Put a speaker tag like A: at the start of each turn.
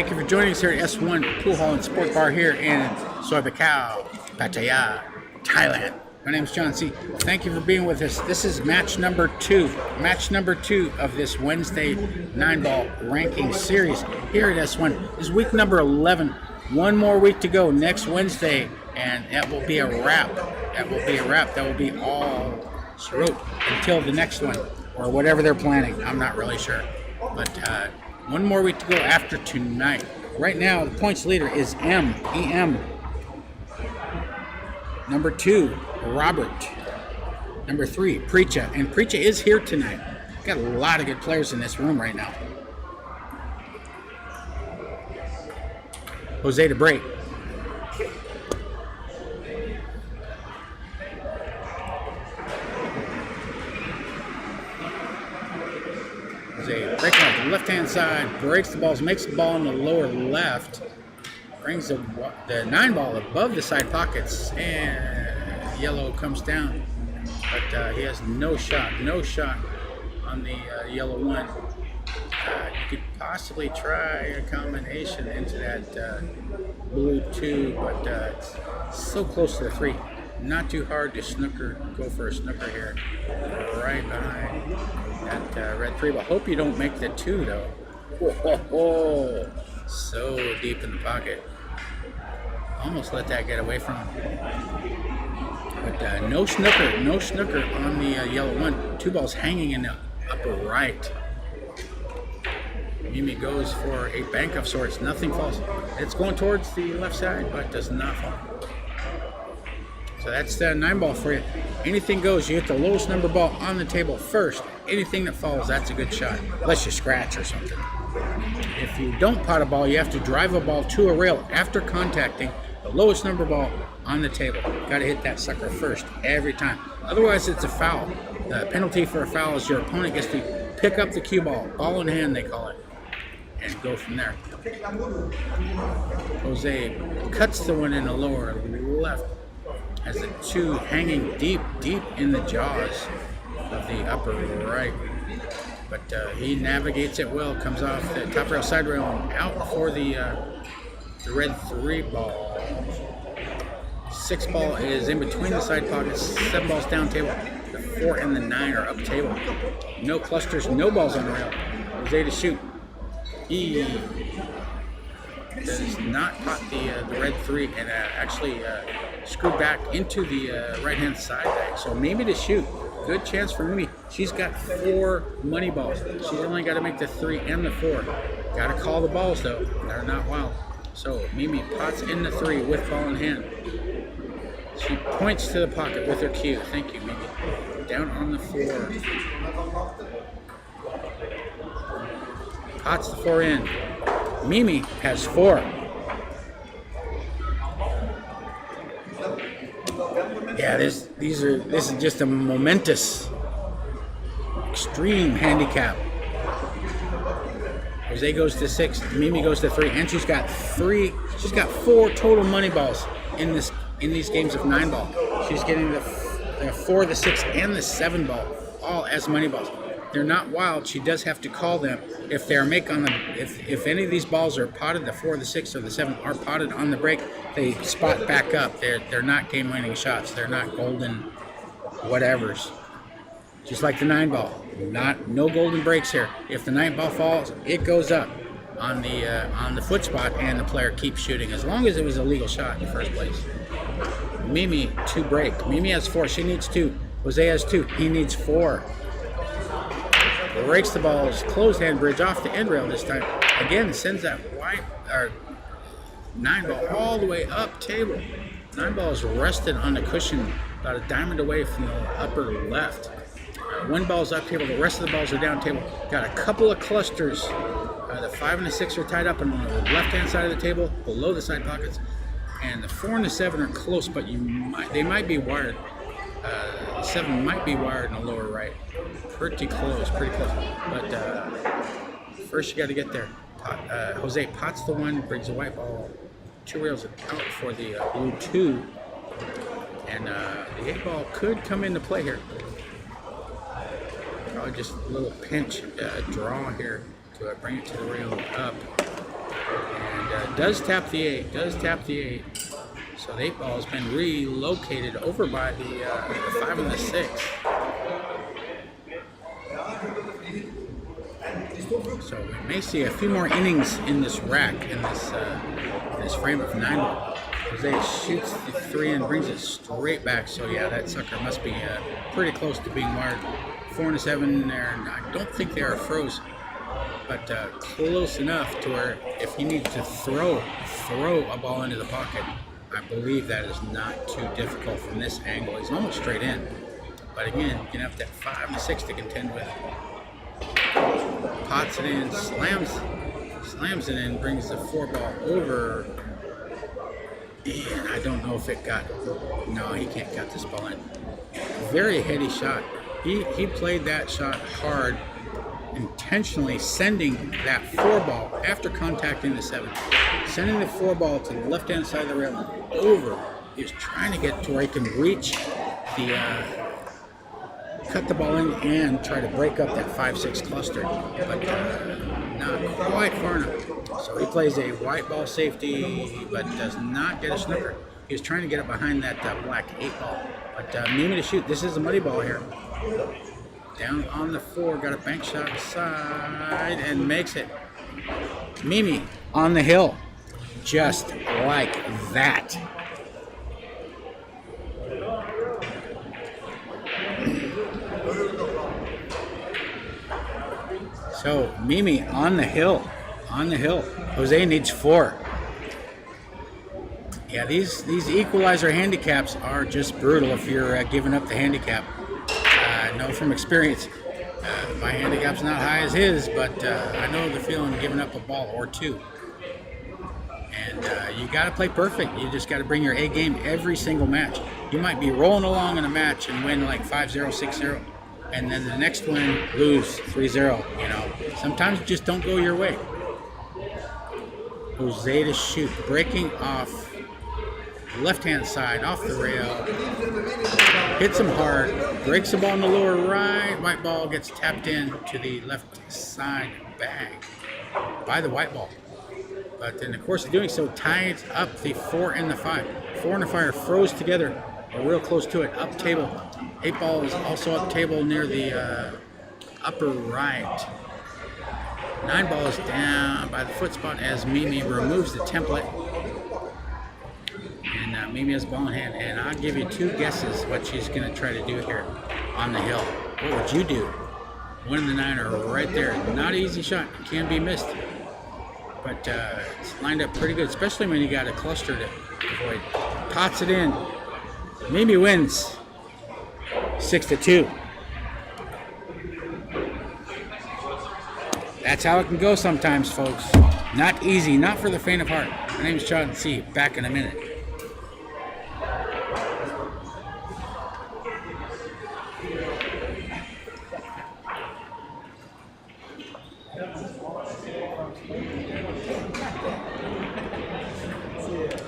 A: Thank you for joining us here at S1 Pool Hall and Sport Bar here in Soi Buakhao, Pattaya, Thailand. My name is John C. Thank you for being with us. This is match number 2. Match number 2 of this Wednesday 9-ball ranking series here at S1. This is week number 11. One more week to go next Wednesday, and that will be a wrap. That will be a wrap. That will be all through until the next one, or whatever they're planning. I'm not really sure. But one more week to go after tonight. Right now, the points leader is EM. Number 2, Robert. Number 3, Preacha. And Preacha is here tonight. Got a lot of good players in this room right now. Jose to break. Jose breaking out the left-hand side, breaks the balls, makes the ball in the lower left, brings the 9-ball above the side pockets, and yellow comes down. But he has no shot on the yellow one. You could possibly try a combination into that blue 2, but it's so close to the 3. Not too hard to go for a snooker here. Right behind that red 3, but hope you don't make the 2 though. Oh, so deep in the pocket. Almost let that get away from him. But no snooker on the yellow one. 2 balls hanging in the upper right. Mimi goes for a bank of sorts. Nothing falls. It's going towards the left side, but does not fall. So that's the 9-ball for you. Anything goes. You hit the lowest number ball on the table first. Anything that falls, that's a good shot. Unless you scratch or something. If you don't pot a ball, you have to drive a ball to a rail after contacting the lowest number ball on the table. Got to hit that sucker first every time. Otherwise, it's a foul. The penalty for a foul is your opponent gets to pick up the cue ball in hand, they call it, and go from there. Jose cuts the one in the lower left. Has the 2 hanging deep in the jaws of the upper right. But he navigates it well, comes off the top rail, side rail, and out for the red 3 ball. 6 ball is in between the side pockets, 7 balls down table. The 4 and the 9 are up table. No clusters, no balls on the rail. Jose to shoot. He does not pot the red 3 and actually screw back into the right-hand side bag. So Mimi to shoot. Good chance for Mimi. She's got 4 money balls. She's only got to make the 3 and the 4. Got to call the balls, though. They're not wild. So Mimi pots in the 3 with ball in hand. She points to the pocket with her cue. Thank you, Mimi. Down on the 4. Pots the 4 in. Mimi has 4. Yeah, this is just a momentous, extreme handicap. Jose goes to 6, Mimi goes to 3, and she's got 4 total money balls in these games of 9-ball. She's getting the 4, the 6, and the 7 ball all as money balls. They're not wild. She does have to call them if they're if any of these balls are potted, the 4, the 6, or the 7 are potted on the break, they spot back up. They're not game-winning shots. They're not golden whatevers. Just like the 9-ball. No golden breaks here. If the 9-ball falls, it goes up on the foot spot, and the player keeps shooting as long as it was a legal shot in the first place. Mimi to break. Mimi has 4. She needs 2. Jose has 2. He needs 4. Breaks the balls, closed hand bridge off the end rail this time. Again, sends that 9-ball all the way up table. 9-ball is rested on the cushion about a diamond away from the upper left. 1 ball's up table, the rest of the balls are down table. Got a couple of clusters. The 5 and the 6 are tied up on the left-hand side of the table, below the side pockets. And the 4 and the 7 are close, but they might be wired. The 7 might be wired in the lower right. Pretty close. But first you got to get there. Jose pots the 1, brings the white ball 2 rails out for the blue 2. And the 8-ball could come into play here. Probably just a little pinch draw here to bring it to the rail up. does tap the 8. Does tap the 8. So the 8 ball has been relocated over by the 5 and the 6. So we may see a few more innings in this rack, in this frame of 9 ball. Jose shoots the 3 and brings it straight back. So yeah, that sucker must be pretty close to being wired. 4 and a 7 there, and I don't think they are froze, but close enough to where if he needs to throw a ball into the pocket, I believe that is not too difficult from this angle. He's almost straight in, but again, you're gonna have that 5 and 6 to contend with. Pots it in, slams it in, brings the 4 ball over, and I don't know if it got. No, he can't cut this ball in. Very heady shot. He played that shot hard, intentionally sending that 4 ball after contacting the 7, sending the 4 ball to the left-hand side of the railing over. He was trying to get to where he can reach the, cut the ball in and try to break up that 5-6 cluster, but not quite far enough. So he plays a white ball safety, but does not get a snooker. He was trying to get it behind that black 8 ball, but Mimi to shoot. This is a muddy ball here. Down on the 4, got a bank shot side and makes it. Mimi on the hill, just like that. So Mimi on the hill, Jose needs 4. Yeah, these equalizer handicaps are just brutal if you're giving up the handicap. I know from experience, my handicap's not high as his, but I know the feeling of giving up a ball or 2. And you got to play perfect. You just got to bring your A game every single match. You might be rolling along in a match and win like 5-0, 6-0, and then the next one lose 3-0. You know, sometimes it just don't go your way. Jose to shoot, breaking off left-hand side, off the rail, hits him hard, breaks the ball in the lower right, white ball gets tapped in to the left side bag by the white ball. But in the course of doing so, ties up the 4 and the 5. 4 and the 5 are froze together, or real close to it, up table. 8 ball is also up table near the upper right. 9 ball is down by the foot spot as Mimi removes the template. And Mimi has ball in hand, and I'll give you 2 guesses what she's going to try to do here on the hill. What would you do? 1 and the 9 are right there. Not an easy shot. It can be missed. But it's lined up pretty good, especially when you got a cluster to avoid. Pots it in. Mimi wins 6-2. That's how it can go sometimes, folks. Not easy, not for the faint of heart. My name is Chad, and see you back in a minute.